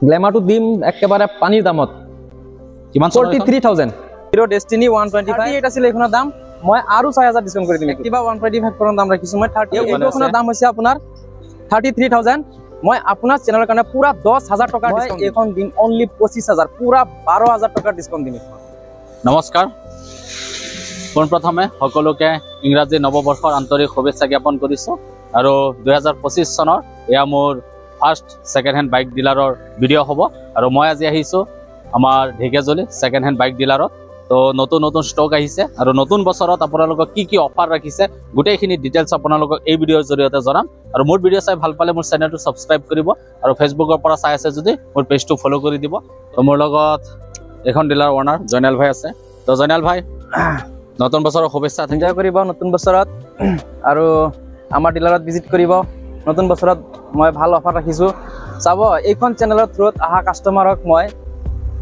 গ্ল্যামাৰটো দিম একেবাৰে পানীৰ দামত কিমান 43000 হিৰো ডেষ্টিনি 125 আছিল এইখনৰ দাম মই আৰু 6000 ডিসকাউন্ট কৰি দিম কিবা 125 পৰ্যন্ত দাম ৰাখিছো মই 30 এইখনৰ দাম হৈছে আপোনাৰ 33000 মই আপোনাৰ চেনেলৰ কাৰণে পুৰা 10000 টকা ডিসকাউন্ট এখন দিম অনলি 25000 পুৰা 12000 টকা ডিসকাউন্ট দিম নমস্কাৰ পোনপ্ৰথমে সকলোকে ইংৰাজী নৱবৰ্ষৰ আন্তৰিক শুভেচ্ছা জ্ঞাপন কৰিছো আৰু 2025 চনৰ এয়া মোৰ ফাৰ্ষ্ট সেকেন্ড হ্যান্ড বাইক ডিলাৰৰ ভিডিঅ' হ'ব আৰু মই আজি আহিছো আমাৰ ঢেকিয়াজুলি সেকেন্ড হ্যান্ড বাইক ডিলাৰত তো নতুন নতুন ষ্টক আহিছে আৰু নতুন বছৰত আপোনালোকক কি অফাৰ ৰাখিছে গোটেইখিনি ডিটেইলছ আপোনালোকক এই ভিডিঅ'ৰ জৰিয়তে জনাম আৰু মোৰ ভিডিঅ' চাই ভাল পালে মোৰ চেনেলটো সাবস্ক্ৰাইব কৰিব আৰু ফেচবুকৰ পৰা চাই আছে যদি মোৰ পেজটো ফলো কৰি দিব তো মোৰ লগত এখন ডিলাৰ ওনাৰ জয়নাল ভাই আছে তো জয়নাল ভাই নতুন বছৰৰ শুভেচ্ছা এনজয় কৰিব নতুন বছৰত আৰু আমাৰ ডিলাৰত ভিজিট কৰিব নতুন বছৰত মই ভাল অফাৰ ৰাখিছো চাব এইখন চেনেলৰ থ্ৰুত আহা কাস্টমাৰক মই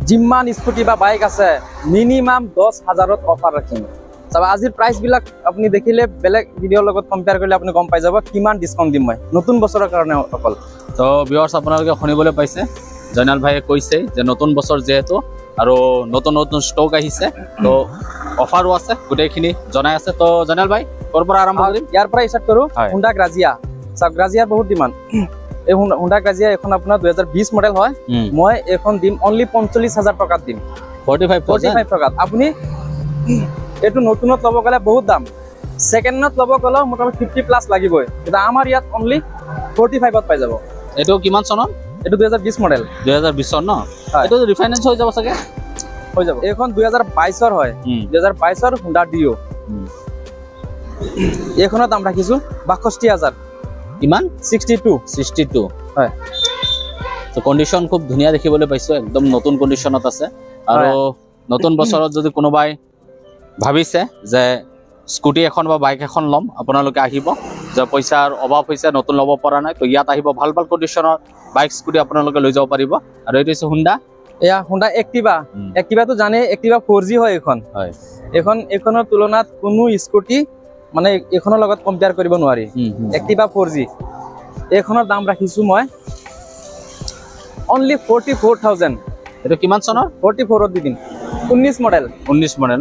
জিম্মান স্কুটি বা বাইক আছে মিনিমাম 10000ত অফাৰ ৰাখিম চাব আজিৰ প্ৰাইস বিলাক আপুনি দেখিলে বেলেগ ভিডিঅ'ৰ লগত কম্পেয়াৰ কৰিলে আপুনি গম পাই যাব কিমান ডিসকাউন্ট দিম মই নতুন বছৰৰ কাৰণে অকল তো ভিউয়াৰ্স আপোনালোকে শুনিবলৈ পাইছে জয়নাল ভাইয়ে কৈছে যে নতুন বছৰ যেহেতু আৰু নতুন নতুন ষ্টক আহিছে তো অফাৰো আছে গোটেইখিনি জনাই আছে তো জয়নাল ভাই ক'ৰ পৰা আৰম্ভ কৰিম ইয়াৰ পৰা স্টাৰ্ট কৰো হুন্ডা গ্ৰাজিয়া সব গ্ৰাজিয়া বহুত ডিমান্ড এই হুন্ডা গ্ৰাজিয়া এখন আপোনাৰ 2020 মডেল হয় মই এখন দিম অনলি 45000 টকাত দিম 45 টকাত আপুনি এটো নতুনত লব গলে বহুত দাম সেকেন্ডত লব গলে মোটামুটি 50 প্লাস লাগিবই কিন্তু আমাৰ ইয়াত অনলি 45ত পাই যাব এটো কিমান চনৰ এটো 2020 মডেল 2020 চন ন এটো ৰিফাইনেন্স হৈ যাব সকে হৈ যাব এখন 2022 ৰ হয় 2022 ৰ হুন্ডা ডিও এখনৰ দাম ৰাখিছো 62000 ইমান 62 হয় তো কন্ডিশন খুব ধুনিয়া দেখিবলৈ পাইছো একদম নতুন কন্ডিশনত আছে আৰু নতুন বছৰত যদি কোনোবাই ভাবিছে যে স্কুটি এখন বা বাইক এখন লম আপোনালোকে আহিব যে পইচাৰ অভাৱ হৈছে নতুন লব পৰা নাই তো ইয়াত আহিব ভাল ভাল কন্ডিশনৰ বাইক স্কুটি আপোনালোকে লৈ যাব পাৰিব আৰু এইটো হৈছে হুন্ডা এয়া হুন্ডা এক্টিভা তো জানে এক্টিভা 4G হয় এখনৰ তুলনাত কোনো স্কুটি মানে এখনৰ লগত কম্পেয়াৰ কৰিব নোৱাৰি এক্টিভা 4G এখনৰ দাম ৰাখিছো মই অনলি 44000 এটো কিমান চনৰ 44 ত দি দিম 19 মডেল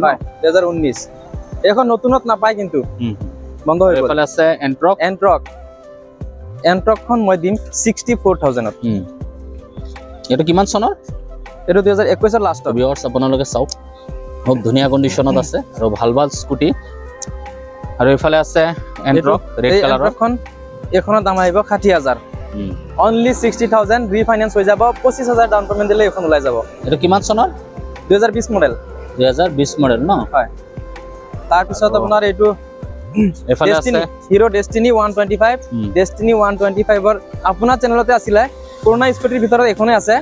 হয় 2019 এখন নতুনত নাপায় কিন্তু বন্ধ হৈ গ'ল এফালে আছে এন্ট্ৰক খন মই দিম 64000 ত এটো কিমান চনৰ এটো 2021 ৰ লাষ্ট ভিউয়াৰ্স আপোনালোকে চাওক খুব ধুনিয়া কন্ডিশনত আছে আৰু ভাল ভাল স্কুটি আৰু এফালে আছে এন্ট্ৰক ৰেড কালাৰৰ এখনৰ দাম আহিব 60000 অনলি 60000 ৰিফাইনান্স হৈ যাব 25000 ডাউন পেমেন্ট দিলে এখন ওলাই যাব এটো কিমান চনৰ 2020 মডেল ন হয় তাৰ পিছত আপোনাৰ এইটো এফালে আছে হিৰো ডেষ্টিনি 125 ডেষ্টিনি 125 ৰ আপোনাৰ চেনেলতে আছিল পুৰণা স্কুটিৰ ভিতৰত এখনে আছে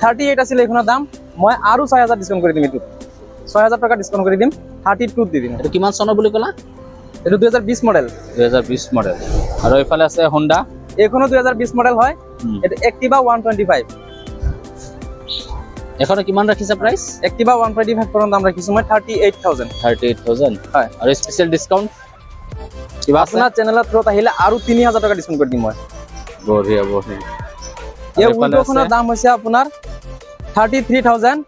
38 আছিল এখনৰ দাম মই আৰু 6000 ডিসকাউন্ট কৰি দিম এটো 6000 টকা ডিসকাউন্ট কৰি দিম 32 দি দিম এটো কিমান চনৰ বুলি কলা এটো 2020 মডেল আৰু এফালে আছে হোন্ডা এখনো 2020 মডেল হয় এটো এক্টিভা 125 এখন কিমান ৰাখিছে প্ৰাইস এক্টিভা 125 পৰ্যন্ত দাম ৰাখিছো মই 38000 হয় আৰু স্পেশাল ডিসকাউন্ট কিবা আপোনাৰ চেনেলত থ্ৰুত আহিলে আৰু 3000 টকা ডিসকাউন্ট কৰি দিম মই বঢ়িয়া এই উইন্ডোখনৰ দাম হৈছে আপোনাৰ 33000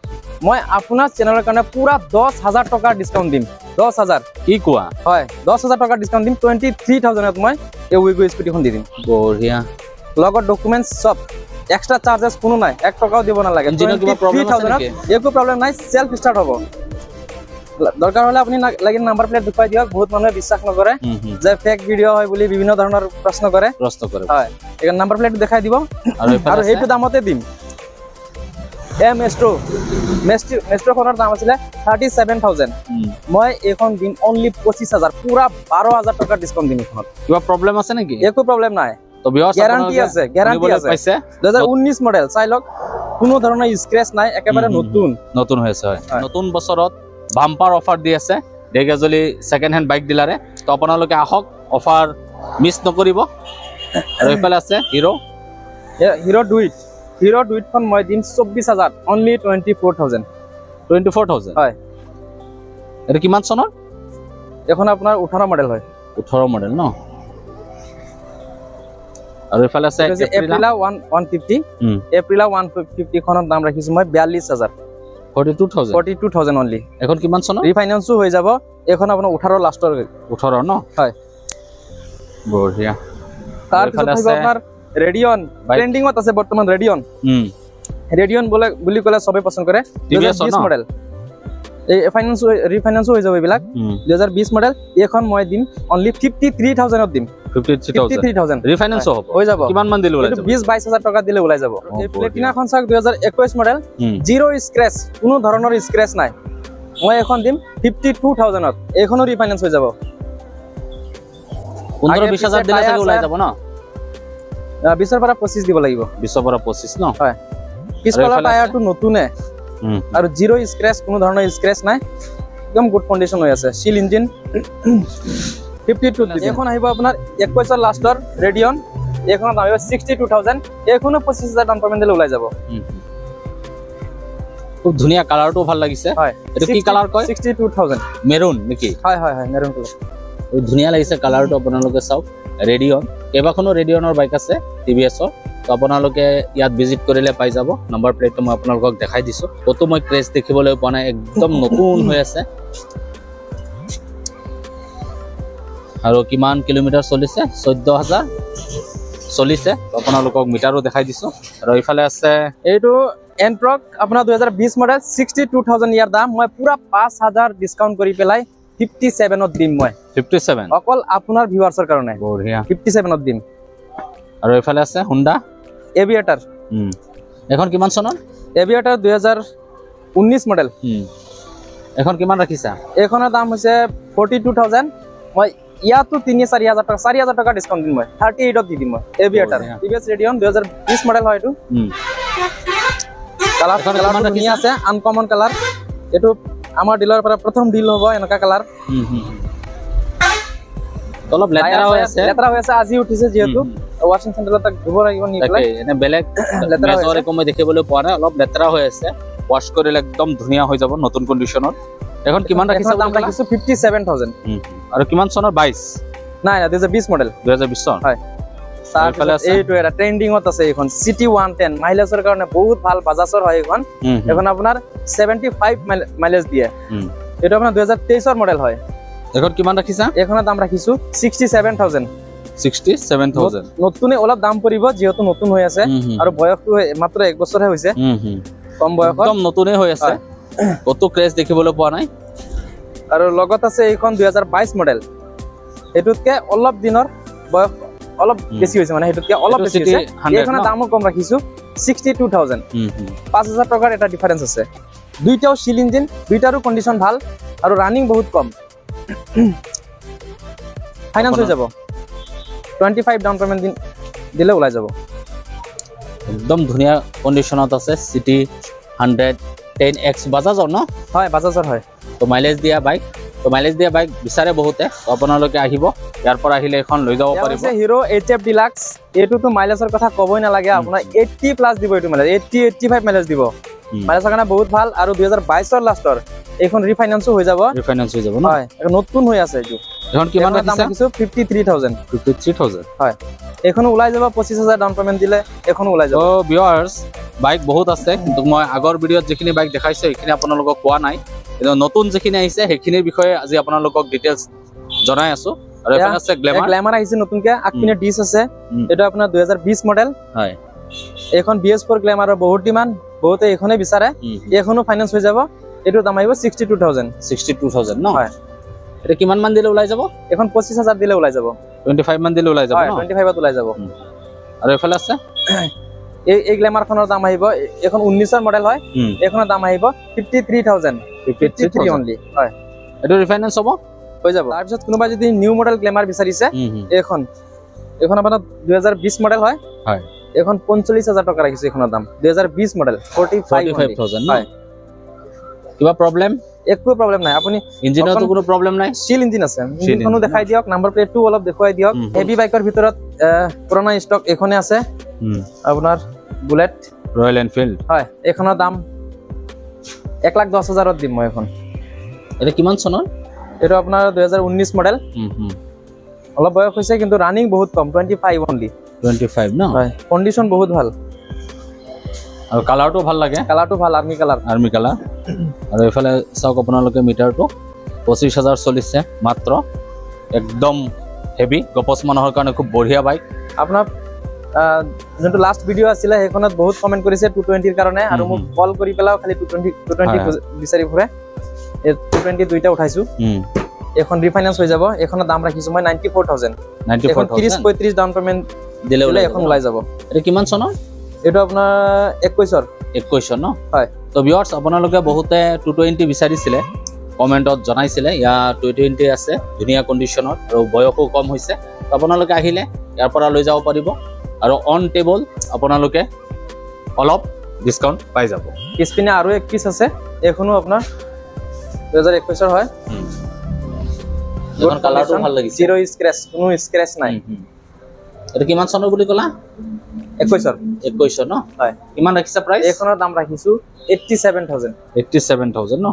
মই আপোনাৰ চেনেলৰ কাৰণে পুৰা 10000 টকা ডিসকাউন্ট দিম 10000 কি কোৱা হয় 10000 টকা ডিসকাউন্ট দিম 23000 ত মই এই উইগো স্কুটিখন দি দিম বঢ়িয়া লগত ডকুমেন্টস সব এক্সট্রা চার্জেস কোনো নাই 1 টাকাও দিব না লাগে কিবা প্রবলেম আছে নাকি একো প্রবলেম নাই সেলফ স্টার্ট হ'ব দরকার হলে আপনি লাগিন নাম্বার প্লেট দেখাই দিয়ক বহুত মানুহে বিশ্বাস নকৰে যে ফেক ভিডিও হয় বুলি বিভিন্ন ধৰণৰ প্ৰশ্ন কৰে হয় এখন নাম্বাৰ প্লেট দেখাই দিব আৰু এইটো দামতে দিম মেষ্ট্ৰো খনৰ দাম আছিল 37000 মই এখন দিম অনলি 25000 পুৰা 12000 টকা ডিসকাউন্ট দিম এখনত কিবা প্ৰবলেম আছে নেকি একো প্ৰবলেম নাই তো ভিউয়াৰ্স গ্যাৰান্টি আছে পাইছে 2019 মডেল চাই লওক কোনো ধৰণৰ স্ক্ৰ্যাচ নাই একেবাৰে নতুন হৈছে হয় নতুন বছৰত বাম্পাৰ অফাৰ দি আছে ঢেকিয়াজুলি সেকেন্ড হ্যান্ড বাইক ডিলাৰে তো আপোনালোকে আহক অফাৰ মিস নকৰিব আৰু এফালে আছে হিৰো ডুইট খন মই দিম 24000 অনলি 24000 হয় এটা কিমান চনৰ এখন আপোনাৰ 18 মডেল হয় 18 মডেল ন আৰু ইফালে আছে এপ্ৰিলা 150 এপ্ৰিলা 150 খনৰ দাম ৰাখিছো মই 42000 42,000 অনলি এখন কিমান চনৰ ৰিফাইনান্সও হৈ যাব এখন আপোনাৰ 18 লাষ্টৰ 18 ন হয় বঢ়িয়া তাৰ পিছত আপোনাৰ ৰেডিয়ন ট্ৰেন্ডিংত আছে বৰ্তমান ৰেডিয়ন বুলি ক'লে সবে পছন্দ কৰে 2020 মডেল এই ফাইনান্স ৰিফাইনান্সও হৈ যাব এইবিলাক 2020 মডেল এখন মই দিম অনলি 53000 ত দিম 53000 ৰিফাইনান্স হ'ব হৈ যাব কিমান মান দিলে ওলাই যাব 20-22000 টকা দিলে ওলাই যাব এই প্লেটিনাখন চাওক 2021 মডেল জিৰো স্ক্ৰেচ কোনো ধৰণৰ স্ক্ৰেচ নাই মই এখন দিম 52000 ত এখনো ৰিফাইনান্স হৈ যাব 15-20000 দিলে চাগে ওলাই যাব ন 20 ৰ পৰা 25 দিব লাগিব 20 ৰ পৰা 25 ন হয় পিছফালৰ টায়াৰটো নতুনে আৰু জিৰো স্ক্ৰেচ কোনো ধৰণৰ স্ক্ৰেচ নাই একদম গুড কন্ডিশন হৈ আছে সিল ইঞ্জিন 52 এখন আহিব আপোনাৰ 21 ৰ লাষ্টৰ ৰেডিয়ন এখন আহিব 62000 এখনো 25000 ডাউন পেমেন্ট দিলে ওলাই যাব খুব ধুনিয়া কালাৰটো ভাল লাগিছে হয় এটো কি কালাৰ কয় 62000 মেৰুন নেকি হয় মেৰুন কালাৰ ধুনিয়া লাগিছে কালাৰটো আপোনালোকে চাওক ৰেডিয়ন কেবাখনো ৰেডিয়নৰ বাইক আছে টিভিএছৰ তো আপোনালোকে ইয়াত ভিজিট কৰিলে পাই যাব নম্বৰ প্লেটটো মই আপোনালোকক দেখাই দিছো কত মই ক্ৰেজ দেখিবলৈ পোৱা নাই একদম নতুন হৈ আছে আৰু কিমান কিলোমিটাৰ চলিছে 14000 চলিছে আপোনালোকক মিটাৰো দেখাই দিছো আৰু ইফালে আছে এইটো এন্ট্ৰক আপোনাৰ 2020 মডেল 62000 ইয়াৰ দাম মই পুৰা 5000 ডিসকাউন্ট কৰি পেলাই 57 ত দিম মই 57 অকল আপোনাৰ ভিউয়াৰ্সৰ কাৰণে বঢ়িয়া 57 ত দিম আৰু ইফালে আছে হোন্ডা এভিয়েটাৰ এখন কিমান চনৰ এভিয়েটাৰ 2019 মডেল এখন কিমান ৰাখিছা এখনৰ দাম হৈছে 42000 মই ইয়াতো 3-4000 টকা 4000 টকা ডিসকাউন্ট দিম মই 38 ত দি দিম মই এভিয়েটাৰ টিভিএস ৰেডিয়ন 2020 মডেল হয় এটো কালাৰ ধুনীয়া আছে আনকমন কালাৰ এটো আমাৰ ডিলাৰৰ পৰা প্ৰথম ডিল হ'ব এনেকা কালাৰ অলপ লেতেৰা হৈ আছে আজি উঠিছে যেহেতু ওয়াশিং সেন্টাৰত তাক ধুব লাগিব নি পেলাই এনে বেলেগ মেজৰ একো মই দেখিবলৈ পোৱা নাই অলপ লেতেৰা হৈ আছে ওয়াশ কৰিলে একদম ধুনিয়া হৈ যাব নতুন কন্ডিশনত এখন কিমান ৰাখিছা দাম ৰাখিছো 57000 আৰু কিমান চনৰ 22 নাই 2020 মডেল 2020 চন হয় তাৰফালে এইটো এটা ট্ৰেন্ডিংত আছে এখন সিটি 110 মাইলেজৰ কাৰণে বহুত ভাল বাজাজৰ হয় এখন আপোনাৰ 75 মাইলেজ দিয়ে এটা আপোনাৰ 2023 ৰ মডেল হয় এখন কিমান ৰাখিছা এখনৰ দাম ৰাখিছো 67000 নতুনে অলপ দাম পৰিব যেহেতু নতুন হৈ আছে আৰু বয়সটো মাত্ৰ 1 বছৰহে হৈছে কম বয়সত একদম নতুনে হৈ আছে কত ক্ৰেজ দেখিবলৈ পোৱা নাই আৰু লগত আছে এইখন 2022 মডেল এটুতকে অলপ দিনৰ বয়স অলপ বেছি হৈছে মানে এটুতকে অলপ বেছি হৈছে এইখনৰ দামও কম ৰাখিছো 62000 5000 টকাৰ এটা ডিফাৰেন্স আছে দুইটাও সিল ইঞ্জিন দুইটাৰো কন্ডিশন ভাল আৰু ৰানিং বহুত কম ফাইনান্স হৈ যাব 25 ডাউন পেমেন্ট দিলে ওলাই যাব একদম ধুনিয়া কন্ডিশনত আছে সিটি 110X বাজাজৰ ন হয় বাজাজৰ হয় তো মাইলেজ দিয়া বাইক বিচাৰে বহুতে আপোনালোকে আহিব ইয়াৰ পৰা আহিলে এখন লৈ যাব পাৰিব হিৰো HF ডিলাক্স এটো মাইলেজৰ কথা কবই নালাগে আপোনাৰ 80 প্লাস দিব এটো মাইলেজ 85 মাইলেজ দিব মাইলেজৰ কাৰণে বহুত ভাল আৰু 2022 ৰ লাষ্টৰ এখন ৰিফাইনান্সও হৈ যাব ন হয় নতুন হৈ আছে এটো এখন কিমান ৰাখিছো 53000 হয় এখন ওলাই যাব 25000 ডাউন পেমেন্ট দিলে এখন ওলাই যাব ভিউয়াৰ্স বাইক বহুত আছে কিন্তু মই আগৰ ভিডিঅত যিখিনি বাইক দেখাইছো এইখিনি আপোনালোকক কোৱা নাই কিন্তু নতুন যিখিনি আহিছে সেইখিনিৰ বিষয়ে আজি আপোনালোকক ডিটেইলছ জনাই আছো আৰু এফালে আছে গ্ল্যামাৰ আহিছে নতুনকে আগপিনে ডিস আছে এটা আপোনাৰ 2020 মডেল হয় এখন BS4 গ্ল্যামাৰৰ বহুত ডিমান্ড বহুতে এখনে বিচাৰে এখনো ফাইনান্স হৈ যাব এটো দাম আহিব 62000 ন হয় এটা কিমান মান দিলে ওলাই যাব এখন 25000 দিলে ওলাই যাব 25 মান দিলে ওলাই যাব ন 25 ত ওলাই যাব আৰু এফালে আছে এই গ্ল্যামাৰখনৰ দাম আহিব এখন 19 ৰ মডেল হয় এখনৰ দাম আহিব 53000 53 অনলি হয় এটো ৰিফাইনান্স হ'ব হৈ যাব তাৰ পিছত কোনোবা যদি নিউ মডেল গ্ল্যামাৰ বিচাৰিছে এখন আপোনাৰ 2020 মডেল হয় হয় এখন 45000 টকা ৰাখিছে এখনৰ দাম 2020 মডেল 45000 হয় কিবা প্ৰবলেম একো প্ৰবলেম নাই আপুনি ইঞ্জিনতো কোনো প্ৰবলেম নাই সিল ইঞ্জিন আছে ইঞ্জিনখনো দেখাই দিয়ক নাম্বাৰ প্লেটটো অলপ দেখুৱাই দিয়ক হেভি বাইকৰ ভিতৰত পুৰণা ষ্টক এখনে আছে আপোনাৰ বুলেট ৰয়েল এনফিল্ড হয় এখনৰ দাম 1,10,000 ত দিম মই এখন এটা কিমান চনৰ এটো আপোনাৰ 2019 মডেল অলপ বয়স হৈছে কিন্তু ৰানিং বহুত কম 25 অনলি 25 ন হয় কন্ডিশন বহুত ভাল আৰু কালাৰটো ভাল লাগে কালাৰটো ভাল আৰ্মি কালাৰ আৰু এফালে চাওক আপোনালোকে মিটাৰটো 25000 চলিছে মাত্ৰ একদম হেভি গপচ মানুহৰ কাৰণে খুব বঢ়িয়া বাইক আপোনাৰ যোনটো লাষ্ট ভিডিও আছিলে সেইখনত বহুত কমেন্ট কৰিছে 220 ৰ কাৰণে আৰু মোক কল কৰি পেলাও খালি 220 বিচাৰি ফুৰে এই 220 দুইটা উঠাইছো এখন ৰিফাইনান্স হৈ যাব এখনৰ দাম ৰাখিছো মই 94000 এখন 30 35 ডাউন পেমেন্ট দিলে এখন ওলাই যাব এটা কিমান চনৰ এটো আপোনাৰ 21 ন হয় তো ভিউয়াৰ্স আপোনালোকে বহুতে 220 বিচাৰিছিলে কমেন্টত জনাইছিলে ইয়া 220 আছে ধুনিয়া কন্ডিশনত আৰু বয়সও কম হৈছে আপোনালোকে আহিলে ইয়াৰ পৰা লৈ যাব পাৰিব আৰু অন টেবল আপোনালোকে অলপ ডিসকাউন্ট পাই যাব কিসপিনে আৰু এক পিস আছে এখনো আপোনাৰ 2021 ৰ হয় এখন কালাৰটো ভাল লাগিছে জিৰো স্ক্ৰ্যাচ কোনো স্ক্ৰ্যাচ নাই এটা কিমান চনৰ বুলি কলা 21 ন হয় কিমান ৰাখিছা প্ৰাইস এখনৰ দাম ৰাখিছো 87000 ন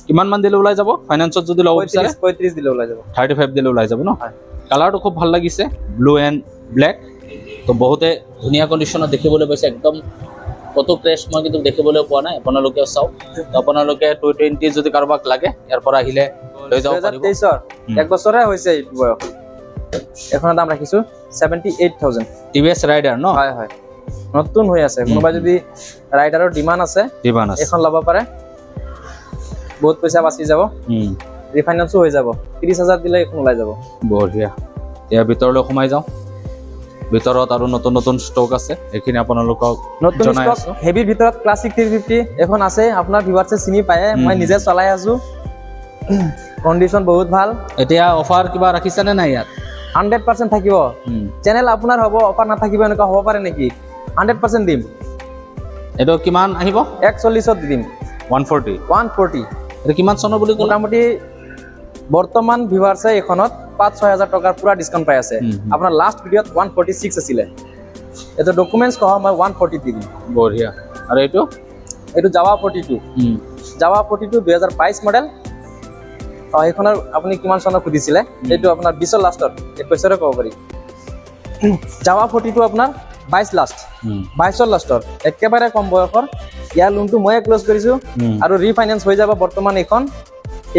কিমান মান দিলে ওলাই যাব ফাইনান্সত যদি লব বিচাৰে 35 দিলে ওলাই যাব 35 দিলে ওলাই যাব ন হয় কালাৰটো খুব ভাল লাগিছে ব্লু এন্ড ব্ল্যাক তো বহুতে ধুনিয়া কন্ডিশনত দেখিবলৈ পাইছে একদম কত ক্ৰেশ মই কিন্তু দেখিবলৈ পোৱা নাই আপোনালোকে চাও আপোনালোকে 220 যদি কাৰোবাক লাগে ইয়াৰ পৰা আহিলে লৈ যাব পাৰিব 2023 এক বছৰে হৈছে এই বয়স এখনৰ দাম ৰাখিছো 78000 টিভিএস ৰাইডাৰ ন হয় হয় নতুন হৈ আছে কোনোবা যদি ৰাইডাৰৰ ডিমান্ড আছে এখন লব পাৰে বহুত পইচা বাচি যাব ৰিফাইনান্সও হৈ যাব 30000 দিলে এখন ওলাই যাব বঢ়িয়া ইয়াৰ ভিতৰলৈ সোমাই যাও ভিতৰত আৰু নতুন নতুন ষ্টক আছে এখিনি আপোনালোকক নতুন ষ্টক হেভি ভিতৰত ক্লাসিক 350 এখন আছে আপোনাৰ ভিউয়াৰ্সে চিনি পায় মই নিজে চলাই আছো কন্ডিশন বহুত ভাল এতিয়া অফাৰ কিবা ৰাখিছে নে নাই ইয়াত 100% থাকিব চ্যানেল আপোনাৰ হ'ব অফাৰ না থাকিব এনেকা হ'ব পাৰে নেকি 100% দিম এটো কিমান আহিব 41 ত দিম 140 এটা কিমান চনৰ বুলি ক'লা মোটামুটি বৰ্তমান ভিউয়াৰ্সে এখনত 5-6000 টকাৰ পুৰা ডিসকাউন্ট পাই আছে আপোনাৰ লাষ্ট ভিডিওত 146 আছিল এটো ডকুমেন্টস কহ মই 140 দি দিম বঢ়িয়া আৰু এটো জাভা 42 জাভা 42 2022 মডেল এখনৰ আপুনি কিমান চনৰ খুদিছিলে এটো আপোনাৰ 20 ৰ লাষ্টত 21 ৰ ক'ব পাৰি জাভা 42 আপোনাৰ 22 লাষ্ট 22 ৰ লাষ্টৰ একেবাৰে কম বয়সৰ ইয়া লোনটো মই ক্লোজ কৰিছো আৰু ৰিফাইনান্স হৈ যাব বৰ্তমান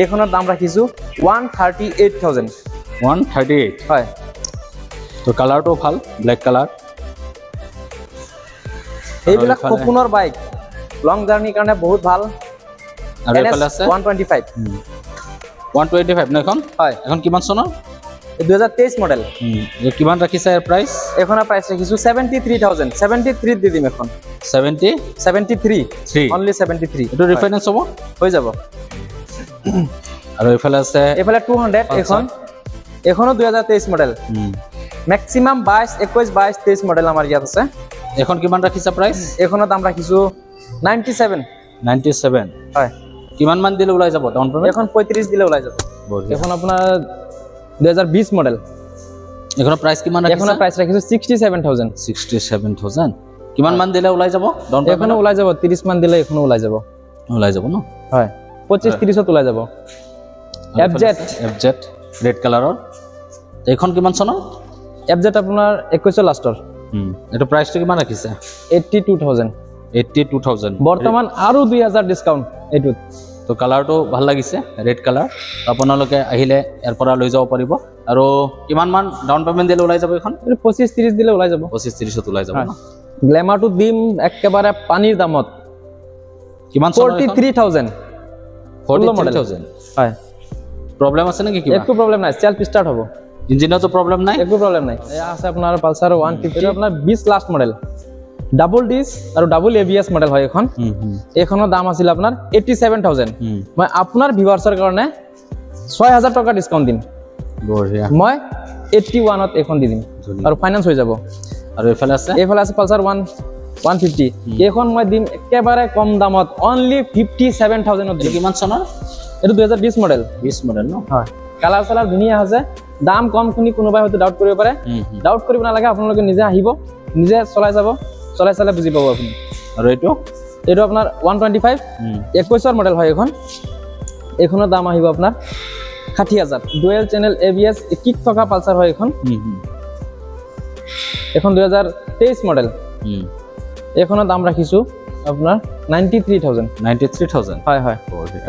এখনৰ দাম ৰাখিছো 138000 138 হয় তো কালাৰটো ভাল ব্ল্যাক কালাৰ এইবিলাক সপোনৰ বাইক লং জাৰ্নিৰ কাৰণে বহুত ভাল আৰু এফালে আছে 125 ন এখন হয় এখন কিমান চনৰ 2023 মডেল কিমান ৰাখিছে প্ৰাইস এখনৰ প্ৰাইস ৰাখিছো 73000 73 দি দিম এখন 73 only 73 এটো ৰিফাইনান্স হ'ব হৈ যাব আৰু এফালে আছে 200 এখনো 2023 মডেল ম্যাক্সিমাম 21 22 23 মডেল আমাৰ ইয়াত আছে এখন কিমান ৰাখিছে প্ৰাইস এখনৰ দাম ৰাখিছো 97 হয় কিমান মান দিলে ওলাই যাব ডাউন পেমেন্ট এখন 35 দিলে ওলাই যাব এখন আপোনাৰ 2020 মডেল এখনৰ প্ৰাইস কিমান ৰাখিছে এখনৰ প্ৰাইস ৰাখিছো 67000 কিমান মান দিলে ওলাই যাব ডাউন পেমেন্ট এখনো ওলাই যাব 30 মান দিলে এখনো ওলাই যাব ন হয় 25 30 ত ওলাই যাব FZ ৰেড কালাৰৰ এখন কিমান চনৰ FZ আপোনাৰ 21 লাষ্টৰ এটো প্ৰাইসটো কিমান ৰাখিছে 82000 বৰ্তমান আৰু 2000 ডিসকাউন্ট এটুত তো কালাৰটো ভাল লাগিছে ৰেড কালাৰ আপোনালোকে আহিলে ইয়াৰ পৰা লৈ যাব পাৰিব আৰু কিমান মান ডাউন পেমেন্ট দিলে ওলাই যাব এখন 25 30 দিলে ওলাই যাব 25 30 ত ওলাই যাব না গ্ল্যামাৰটো দিম একেবাৰে পানীৰ দামত কিমান চনৰ 43000 হয় প্রবলেম আছে নাকি কিবা একো প্রবলেম নাই সেলফ স্টার্ট হ'ব ইঞ্জিনতো প্রবলেম নাই একো প্রবলেম নাই এই আছে আপোনাৰ পালসাৰ 150 আপোনাৰ 20 লাষ্ট মডেল ডাবল ডিস আৰু ডাবল এবিএস মডেল হয় এখন এখনৰ দাম আছিল আপোনাৰ 87000 মই আপোনাৰ ভিউয়াৰ্সৰ কাৰণে 6000 টকা ডিসকাউন্ট দিম বঢ়িয়া মই 81 ত এখন দি দিম আৰু ফাইনান্স হৈ যাব আৰু এফালে আছে পালসাৰ 150 এখন মই দিম একেবাৰে কম দামত অনলি 57000 ত দিম কিমান চনৰ এটো 2020 মডেল ন হয় কালাৰ সালাৰ ধুনিয়া আছে দাম কম শুনি কোনোবাই হয়তো ডাউট কৰিব পাৰে ডাউট কৰিব নালাগে আপোনালোকে নিজে আহিব নিজে চলাই যাব চলাই চালে বুজি পাব আপুনি আৰু এটো আপোনাৰ 125 21 ৰ মডেল হয় এখনৰ দাম আহিব আপোনাৰ 60000 ডুৱেল চেনেল এবিএস কিক থকা পালসাৰ হয় এখন এখন 2023 মডেল এখনৰ দাম ৰাখিছো আপোনাৰ 93,000 93,000 হয় হয়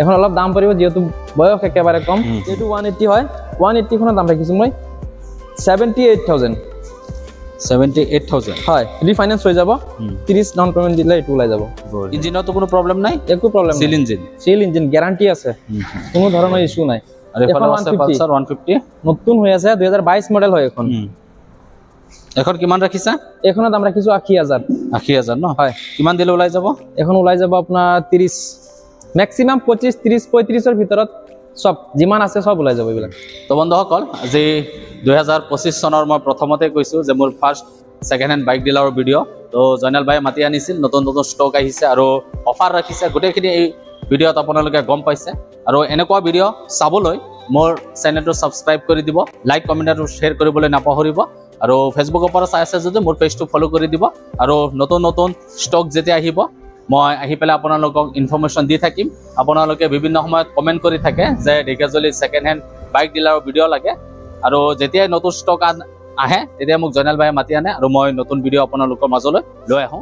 এখন অলপ দাম পৰিব যেহেতু বয়স একেবাৰে কম যেটো 180 হয় 180 খনৰ দাম ৰাখিছো মই 78,000 হয় ৰিফাইনান্স হৈ যাব 30 ডাউন পেমেন্ট দিলে এটো ওলাই যাব ইঞ্জিনতো কোনো প্ৰবলেম নাই একো প্ৰবলেম সিল ইঞ্জিন গ্যাৰান্টি আছে কোনো ধৰণৰ ইস্যু নাই আৰু এখন আছে পালসাৰ 150 নতুন হৈ আছে 2022 মডেল হয় এখন এখন কিমান ৰাখিছা এখনৰ দাম ৰাখিছো 80,000 80,000 ন হয় কিমান দিলে ওলাই যাব এখন ওলাই যাব আপোনাৰ 30 ম্যাক্সিমাম 25 30 35 ৰ ভিতৰত সব যিমান আছে সব ওলাই যাব এইবিলাক তো বন্ধুসকল আজি 2025 চনৰ মই প্ৰথমতে কৈছো যে মোৰ ফাৰ্স্ট সেকেন্ড হ্যান্ড বাইক ডিলাৰৰ ভিডিও তো জয়নাল ভাই মাতি আনিছিল নতুন নতুন ষ্টক আহিছে আৰু অফাৰ ৰাখিছে গোটেইখিনি এই ভিডিওত আপোনালোকে গম পাইছে আৰু এনেকুৱা ভিডিও চাবলৈ মোৰ চেনেলটো সাবস্ক্ৰাইব কৰি দিব লাইক কমেন্ট আৰু শেয়াৰ কৰিবলৈ নাপাহৰিব আৰু ফেসবুকৰ পৰা চাই আছে যদি মোৰ পেজটো ফলো কৰি দিব আৰু নতুন নতুন ষ্টক যেতিয়া আহিব মই আহি পেলাই আপোনালোকক ইনফৰমেশন দি থাকিম আপোনালোকে বিভিন্ন সময়ত কমেন্ট কৰি থাকে যে ঢেকিয়াজুলি সেকেন্ড হ্যান্ড বাইক ডিলাৰৰ ভিডিও লাগে আৰু যেতিয়া নতুন ষ্টক আহে তেতিয়া মোক জয়নাল ভাই মাতি আনে আৰু মই নতুন ভিডিও আপোনালোকৰ মাজলৈ লৈ আহোঁ